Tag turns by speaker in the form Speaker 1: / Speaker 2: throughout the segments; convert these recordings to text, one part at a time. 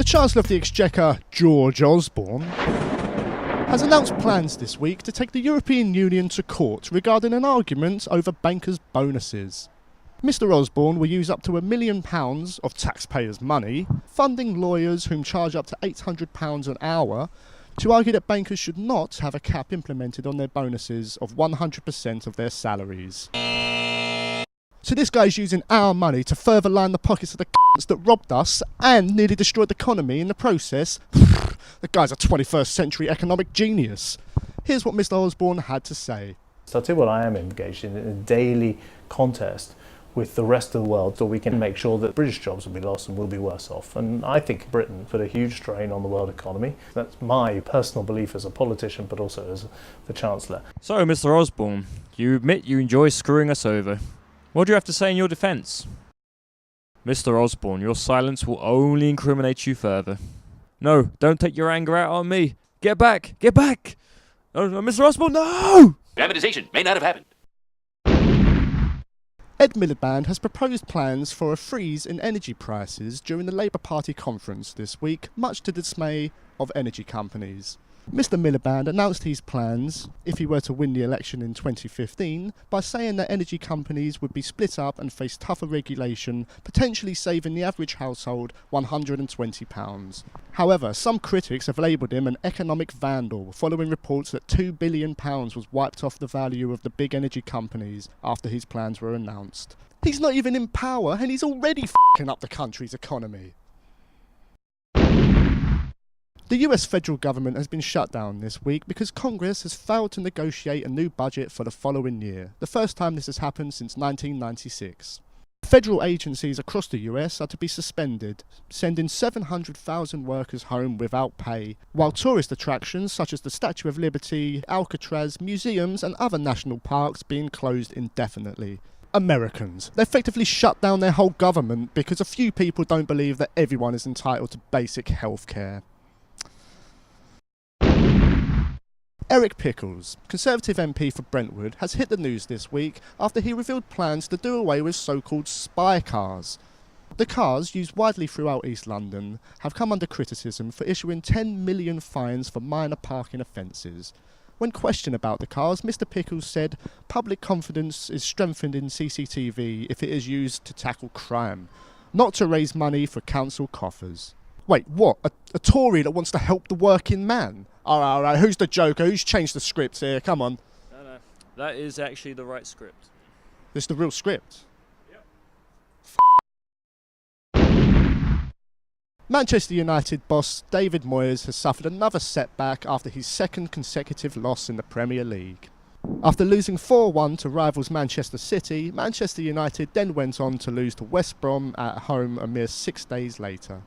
Speaker 1: Chancellor of the Exchequer, George Osborne, has announced plans this week to take the European Union to court regarding an argument over bankers' bonuses. Mr Osborne will use up to £1 million of taxpayers' money, funding lawyers whom charge up to £800 an hour, to argue that bankers should not have a cap implemented on their bonuses of 100% of their salaries. So this guy's using our money to further line the pockets of the c***s that robbed us and nearly destroyed the economy in the process. The guy's a 21st century economic genius. Here's what Mr Osborne had to say.
Speaker 2: So I'll tell you what I am engaged in a daily contest with the rest of the world so we can make sure that British jobs will be lost and we'll be worse off. And I think Britain put a huge strain on the world economy. That's my personal belief as a politician, but also as the Chancellor.
Speaker 3: So, Mr Osborne, you admit you enjoy screwing us over. What do you have to say in your defence? Mr Osborne, your silence will only incriminate you further. No, don't take your anger out on me. Get back! Get back! Oh, Mr Osborne, no!
Speaker 4: Privatisation may not have happened.
Speaker 1: Ed Miliband has proposed plans for a freeze in energy prices during the Labour Party conference this week, much to the dismay of energy companies. Mr Miliband announced his plans, if he were to win the election in 2015, by saying that energy companies would be split up and face tougher regulation, potentially saving the average household £120. However, some critics have labelled him an economic vandal, following reports that £2 billion was wiped off the value of the big energy companies after his plans were announced. He's not even in power and he's already f***ing up the country's economy. The US federal government has been shut down this week because Congress has failed to negotiate a new budget for the following year, the first time this has happened since 1996. Federal agencies across the US are to be suspended, sending 700,000 workers home without pay, while tourist attractions such as the Statue of Liberty, Alcatraz, museums and other national parks being closed indefinitely. Americans. They effectively shut down their whole government because a few people don't believe that everyone is entitled to basic health care. Eric Pickles, Conservative MP for Brentwood, has hit the news this week after he revealed plans to do away with so-called spy cars. The cars, used widely throughout East London, have come under criticism for issuing 10 million fines for minor parking offences. When questioned about the cars, Mr Pickles said public confidence is strengthened in CCTV if it is used to tackle crime, not to raise money for council coffers. Wait, what? A Tory that wants to help the working man? Alright, who's the joker? Who's changed the script here? Come on.
Speaker 3: No, that is actually the right script.
Speaker 1: This is the real script?
Speaker 3: Yep.
Speaker 1: Manchester United boss David Moyes has suffered another setback after his second consecutive loss in the Premier League. After losing 4-1 to rivals Manchester City, Manchester United then went on to lose to West Brom at home a mere 6 days later.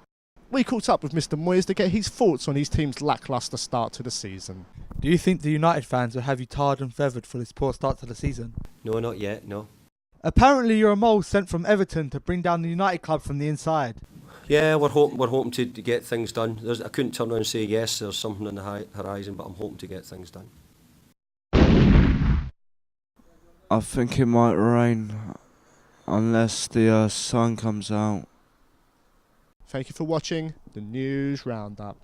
Speaker 1: We caught up with Mr Moyes to get his thoughts on his team's lacklustre start to the season.
Speaker 5: Do you think the United fans will have you tarred and feathered for this poor start to the season?
Speaker 6: No, not yet, no.
Speaker 5: Apparently you're a mole sent from Everton to bring down the United club from the inside.
Speaker 6: Yeah, we're hoping to get things done. I couldn't turn around and say yes, there's something on the horizon, but I'm hoping to get things done.
Speaker 7: I think it might rain unless the sun comes out.
Speaker 1: Thank you for watching the News Roundup.